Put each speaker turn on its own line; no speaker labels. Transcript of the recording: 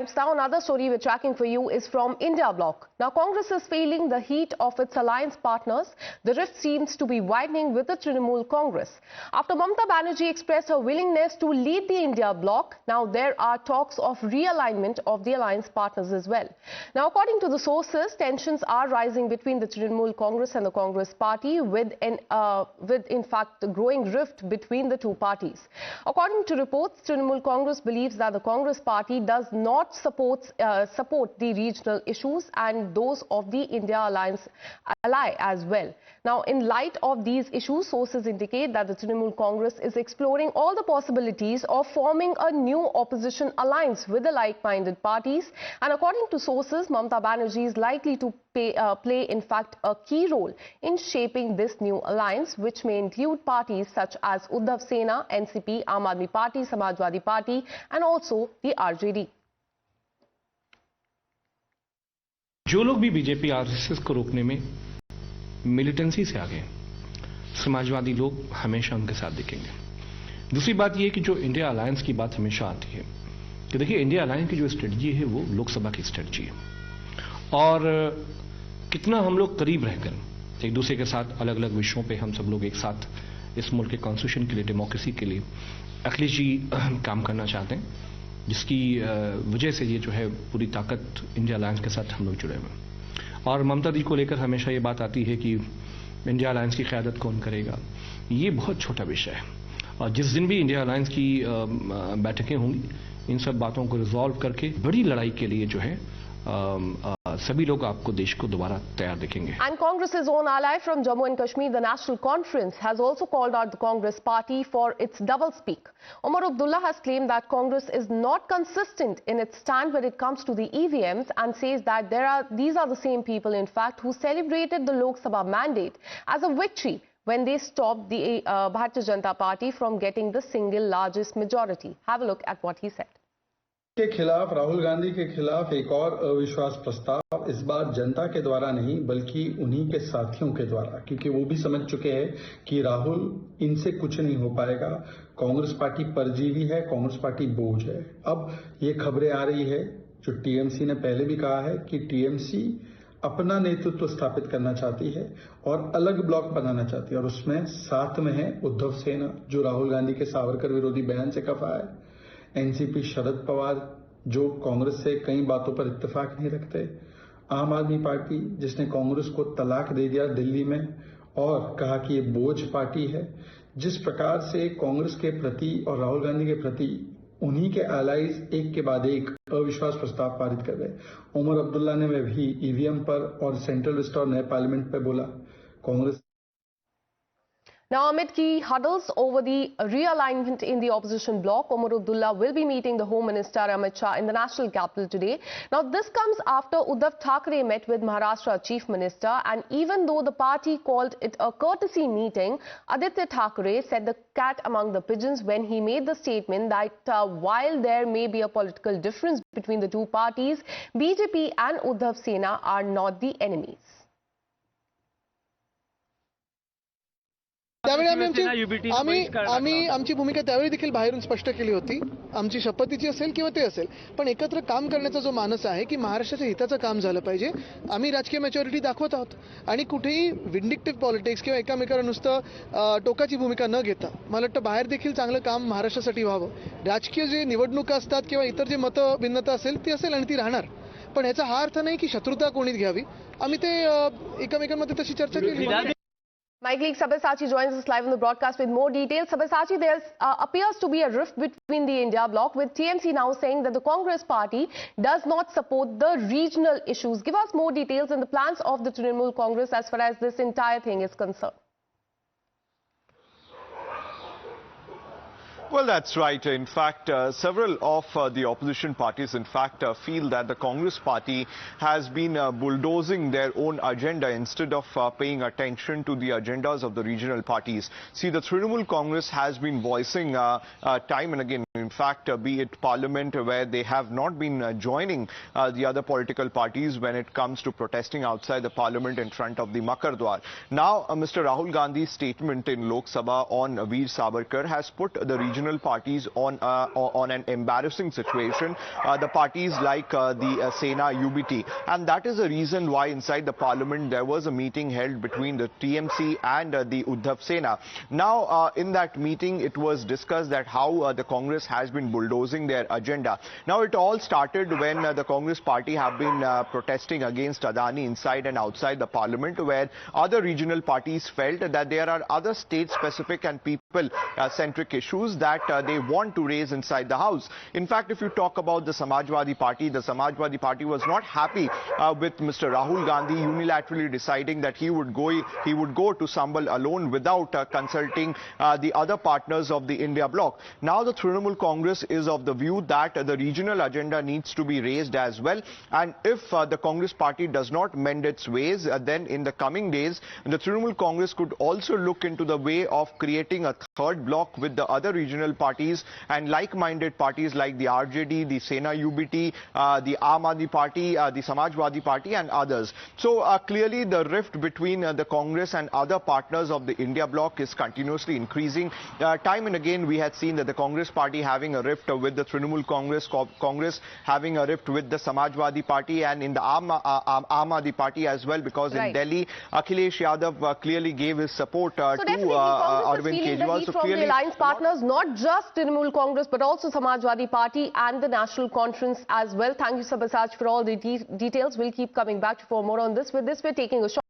Now, another story we're tracking for you is from India Bloc. Now, Congress is feeling the heat of its alliance partners. The rift seems to be widening with the Trinamool Congress. After Mamata Banerjee expressed her willingness to lead the India Bloc, now there are talks of realignment of the alliance partners as well. Now, according to the sources, tensions are rising between the Trinamool Congress and the Congress party with in fact, the growing rift between the two parties. According to reports, Trinamool Congress believes that the Congress party does not support the regional issues and those of the India Alliance ally as well. Now, in light of these issues, sources indicate that the Trinamool Congress is exploring all the possibilities of forming a new opposition alliance with the like-minded parties. And according to sources, Mamata Banerjee is likely to play, in fact, a key role in shaping this new alliance, which may include parties such as Uddhav Sena, NCP, Aam Aadmi Party, Samajwadi Party, and also the RJD.
जो लोग भी BJP RSS को रोकने में militancy से आगे समाजवादी लोग हमेशा उनके साथ दिखेंगे। दूसरी बात यह कि जो इंडिया अलायंस की बात हमेशा आती है कि देखिए इंडिया अलायंस की जो स्ट्रेटजी है वो लोकसभा की स्ट्रेटजी है और कितना हम लोग करीब रहकर एक दूसरे के साथ अलग अलग विषयों पे हम सब लोग एक साथ इस मुल्क के कॉन्स्टिट्यूशन के लिए, डेमोक्रेसी के लिए अखिलेश जी काम करना चाहते हैं, जिसकी वजह से ये जो है पूरी ताकत इंडिया अलायंस के साथ हम लोग जुड़े हुए हैं। और ममता दी को लेकर हमेशा ये बात आती है कि इंडिया अलायंस की क़यादत कौन करेगा। ये बहुत छोटा विषय है और जिस दिन भी इंडिया अलायंस की बैठकें होंगी इन सब बातों को रिजॉल्व करके बड़ी लड़ाई के लिए जो है सभी लोग आपको देश को दोबारा तैयार देखेंगे।
And Congress's own ally from Jammu and Kashmir, the National Conference, has also called out the Congress party for its doublespeak. Omar Abdullah has claimed that Congress is not consistent in its stand when it comes to the EVMs and says that these are the same people, in fact, who celebrated the Lok Sabha mandate as a victory when they stopped the Bharatiya Janata Party from getting the single largest majority. Have a look at what he said.
के खिलाफ, राहुल गांधी के खिलाफ एक और अविश्वास प्रस्ताव इस बार जनता के द्वारा नहीं बल्कि उन्हीं के साथियों के द्वारा, क्योंकि वो भी समझ चुके हैं कि राहुल इनसे कुछ नहीं हो पाएगा। कांग्रेस पार्टी परजीवी है, कांग्रेस पार्टी बोझ है। अब ये खबरें आ रही है जो टीएमसी ने पहले भी कहा है कि टीएमसी अपना नेतृत्व स्थापित करना चाहती है और अलग ब्लॉक बनाना चाहती है और उसमें साथ में है उद्धव सेना जो राहुल गांधी के सावरकर विरोधी बयान से खफा है, एनसीपी शरद पवार जो कांग्रेस से कई बातों पर इत्तेफाक नहीं रखते, आम आदमी पार्टी जिसने कांग्रेस को तलाक दे दिया दिल्ली में और कहा कि ये बोझ पार्टी है। जिस प्रकार से कांग्रेस के प्रति और राहुल गांधी के प्रति उन्हीं के एलाइज एक के बाद एक अविश्वास प्रस्ताव पारित कर गए। उमर अब्दुल्ला ने भी ईवीएम पर और सेंट्रल लिस्ट और नए पार्लियामेंट पर बोला Congress.
Now, amid key huddles over the realignment in the opposition bloc, Omar Abdullah will be meeting the Home Minister Amit Shah in the national capital today. Now, this comes after Uddhav Thackeray met with Maharashtra Chief Minister, and even though the party called it a courtesy meeting, Aditya Thackeray said the cat among the pigeons when he made the statement that while there may be a political difference between the two parties, BJP and Uddhav Sena are not the enemies.
आम्ही आमची भूमिका त्यावेळी देखील बाहेरून स्पष्ट केली होती, आमची शपथीची असेल किंवा ते असेल, पण एकत्र काम करण्याचा जो मानस आहे की महाराष्ट्राच्या हिताचं काम झालं पाहिजे, आम्ही राजकीय मॅच्युरिटी दाखवत आहोत आणि कुठेही विंडिक्टिव्ह पॉलिटिक्स किंवा एकामेकांना नुसतं टोकाची भूमिका न घेता मला वाटतं बाहेर देखील चांगलं काम महाराष्ट्रासाठी व्हावं। राजकीय जे निवडणुका असतात किंवा इतर जे मतभिन्नता असेल ती असेल आणि ती राहणार, पण याचा हा अर्थ नाही की शत्रुता कोणीच घ्यावी। आम्ही ते एकमेकांमध्ये तशी चर्चा केली।
My colleague Sabyasachi joins us live on the broadcast with more details. Sabyasachi, there appears to be a rift between the India bloc, with TMC now saying that the Congress party does not support the regional issues. Give us more details on the plans of the Trinamool Congress as far as this entire thing is concerned.
Well, that's right. In fact, several of the opposition parties, in fact, feel that the Congress party has been bulldozing their own agenda instead of paying attention to the agendas of the regional parties. See, the Trinamool Congress has been voicing time and again, in fact, be it Parliament, where they have not been joining the other political parties when it comes to protesting outside the Parliament in front of the Makar Dwar. Now, Mr. Rahul Gandhi's statement in Lok Sabha on Veer Savarkar has put the region regional parties on an embarrassing situation, the parties like the Sena UBT. And that is the reason why inside the parliament there was a meeting held between the TMC and the Uddhav Sena. Now, in that meeting, it was discussed that how the Congress has been bulldozing their agenda. Now, it all started when the Congress party have been protesting against Adani inside and outside the parliament, where other regional parties felt that there are other state-specific and people-centric issues that they want to raise inside the house. In fact, if you talk about the Samajwadi Party was not happy with Mr. Rahul Gandhi unilaterally deciding that he would go to Sambal alone without consulting the other partners of the India bloc. Now the Trinamool Congress is of the view that the regional agenda needs to be raised as well, and if the Congress party does not mend its ways, then in the coming days the Trinamool Congress could also look into the way of creating a third bloc with the other regional parties and like-minded parties like the RJD, the Sena UBT, the Aam Aadmi Party, the Samajwadi Party and others. So clearly the rift between the Congress and other partners of the India bloc is continuously increasing. Time and again we had seen that the Congress party having a rift with the Trinamool Congress having a rift with the Samajwadi Party and in the Aam Aadmi Party as well, because in Delhi Akhilesh Yadav clearly gave his support to Arvind Kejriwal.
So from the alliance partners, not just Trinamool Congress but also Samajwadi Party and the National Conference as well. Thank you, Sabasaj, for all the details. We'll keep coming back for more on this. With this, we're taking a short